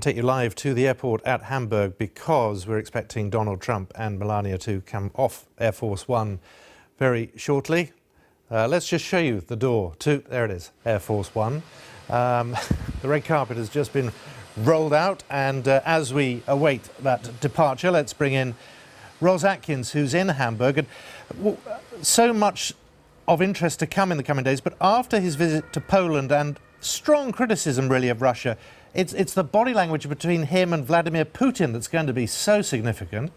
Take you live to the airport at Hamburg because we're expecting Donald Trump and Melania to come off Air Force One very shortly. Let's just show you the door to, there it is, Air Force One. The red carpet has just been rolled out, and as we await that departure, let's bring in Ros Atkins, who's in Hamburg. And so much of interest to come in the coming days, but after his visit to Poland and strong criticism really of Russia, it's the body language between him and Vladimir Putin that's going to be so significant.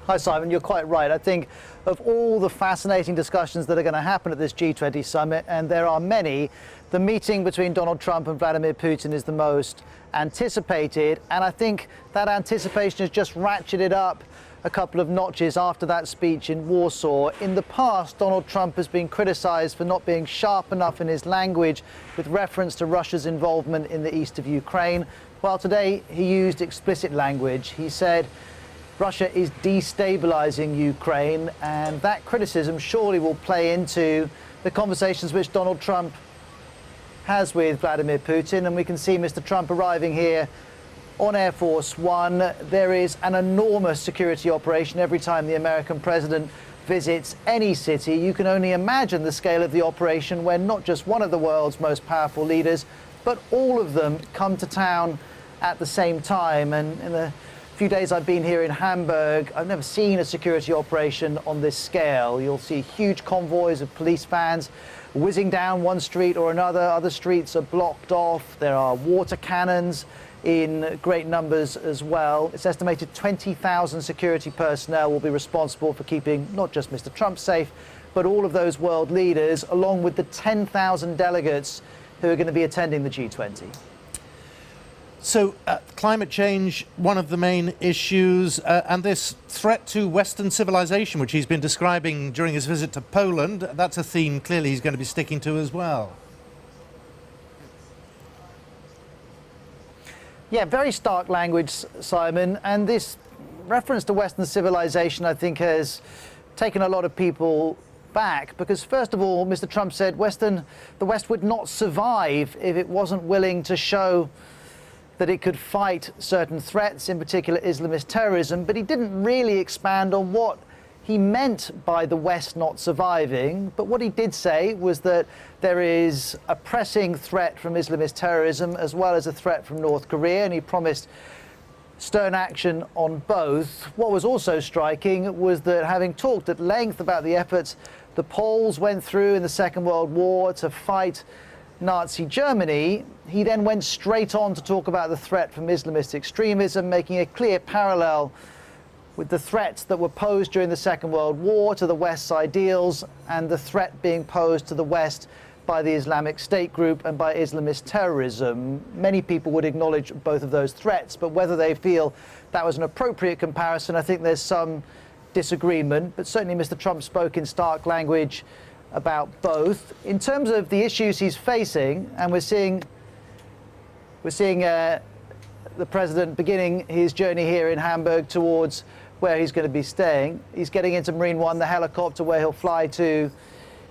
Hi Simon, you're quite right. I think of all the fascinating discussions that are going to happen at this G20 summit, and there are many, the meeting between Donald Trump and Vladimir Putin is the most anticipated, and I think that anticipation has just ratcheted up a couple of notches after that speech in Warsaw. In the past, Donald Trump has been criticized for not being sharp enough in his language with reference to Russia's involvement in the east of Ukraine. Well, today he used explicit language. He said Russia is destabilizing Ukraine, and that criticism surely will play into the conversations which Donald Trump has with Vladimir Putin. And we can see Mr. Trump arriving here on Air Force One. There is an enormous security operation every time the American president visits any city. You can only imagine the scale of the operation when not just one of the world's most powerful leaders, but all of them come to town at the same time. And in the few days I've been here in Hamburg, I've never seen a security operation on this scale. You'll see huge convoys of police vans whizzing down one street or another. Other streets are blocked off. There are water cannons in great numbers as well. It's estimated 20,000 security personnel will be responsible for keeping not just Mr. Trump safe, but all of those world leaders, along with the 10,000 delegates who are going to be attending the G20. So climate change, one of the main issues, and this threat to Western civilization, which he's been describing during his visit to Poland, that's a theme clearly he's going to be sticking to as well. Yeah, very stark language, Simon, and this reference to Western civilization, I think, has taken a lot of people back, because first of all, Mr. Trump said the West would not survive if it wasn't willing to show that it could fight certain threats, in particular Islamist terrorism, but he didn't really expand on what he meant by the West not surviving. But what he did say was that there is a pressing threat from Islamist terrorism as well as a threat from North Korea, and he promised stern action on both. What was also striking was that, having talked at length about the efforts the Poles went through in the Second World War to fight Nazi Germany, he then went straight on to talk about the threat from Islamist extremism, making a clear parallel with the threats that were posed during the Second World War to the West's ideals and the threat being posed to the West by the Islamic State group and by Islamist terrorism. Many people would acknowledge both of those threats, but whether they feel that was an appropriate comparison, I think there's some disagreement. But certainly Mr. Trump spoke in stark language about both. In terms of the issues he's facing, and we're seeing the president beginning his journey here in Hamburg towards where he's going to be staying. He's getting into Marine One, the helicopter, where he'll fly to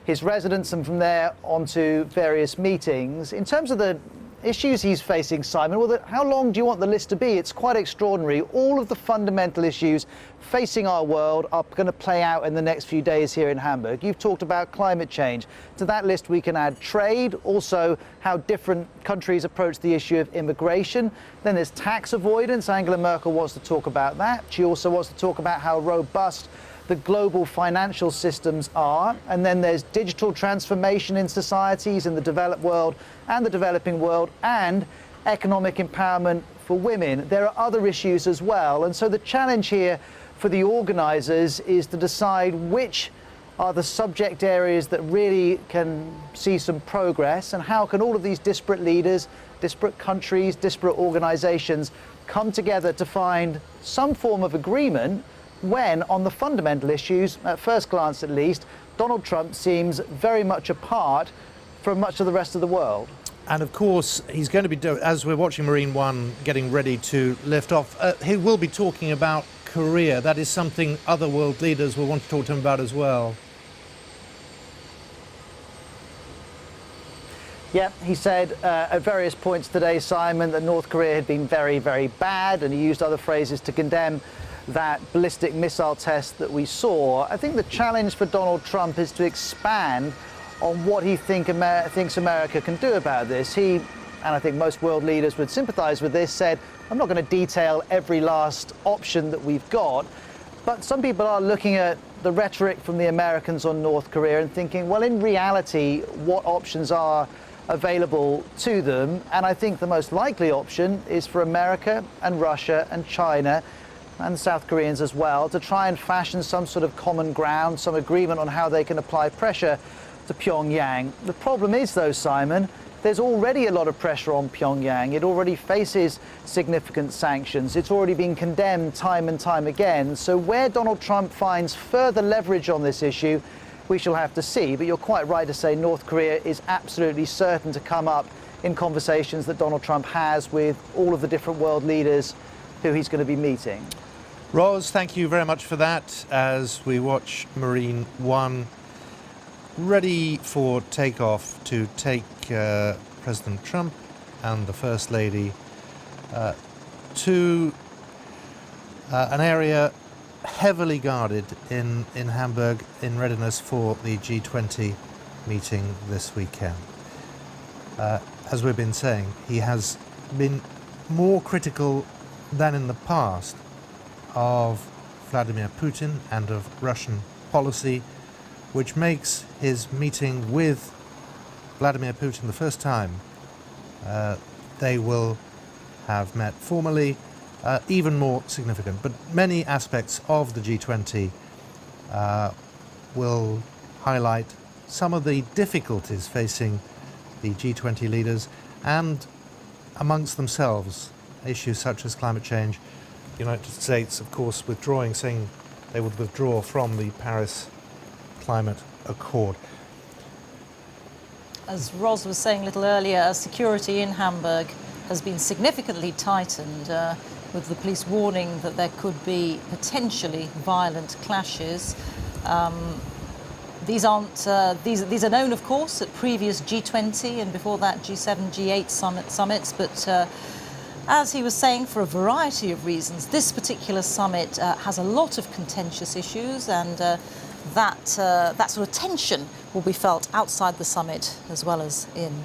his residence and from there onto various meetings. In terms of the issues he's facing, Simon, well, how long do you want the list to be? It's quite extraordinary. All of the fundamental issues facing our world are going to play out in the next few days here in Hamburg. You've talked about climate change. To that list we can add trade, also how different countries approach the issue of immigration. Then there's tax avoidance. Angela Merkel wants to talk about that. She also wants to talk about how robust the global financial systems are. And then there's digital transformation in societies in the developed world and the developing world, and economic empowerment for women. There are other issues as well. And so the challenge here for the organizers is to decide which are the subject areas that really can see some progress, and how can all of these disparate leaders, disparate countries, disparate organizations come together to find some form of agreement when, on the fundamental issues, at first glance at least, Donald Trump seems very much apart from much of the rest of the world. And of course, he's going to be, as we're watching Marine One getting ready to lift off, he will be talking about Korea. That is something other world leaders will want to talk to him about as well. Yeah, he said at various points today, Simon, that North Korea had been very, very bad, and he used other phrases to condemn that ballistic missile test that we saw. I think the challenge for Donald Trump is to expand on what he thinks America can do about this. He, and I think most world leaders would sympathize with this, said, I'm not going to detail every last option that we've got, but some people are looking at the rhetoric from the Americans on North Korea and thinking, well, in reality, what options are available to them? And I think the most likely option is for America and Russia and China and the South Koreans as well to try and fashion some sort of common ground, some agreement on how they can apply pressure to Pyongyang. The problem is, though, Simon, there's already a lot of pressure on Pyongyang. It already faces significant sanctions. It's already been condemned time and time again. So where Donald Trump finds further leverage on this issue, we shall have to see. But you're quite right to say North Korea is absolutely certain to come up in conversations that Donald Trump has with all of the different world leaders who he's going to be meeting. Ros, thank you very much for that as we watch Marine One ready for takeoff to take President Trump and the First Lady to an area heavily guarded in Hamburg in readiness for the G20 meeting this weekend. As we've been saying, he has been more critical than in the past of Vladimir Putin and of Russian policy, which makes his meeting with Vladimir Putin the first time they will have met formally even more significant. But many aspects of the G20 will highlight some of the difficulties facing the G20 leaders and amongst themselves, issues such as climate change. The United States, of course, withdrawing, saying they would withdraw from the Paris Climate Accord. As Ros was saying a little earlier, security in Hamburg has been significantly tightened, with the police warning that there could be potentially violent clashes. These are known, of course, at previous G20 and before that G7, G8 summits, but as he was saying, for a variety of reasons, this particular summit has a lot of contentious issues, and that sort of tension will be felt outside the summit as well as in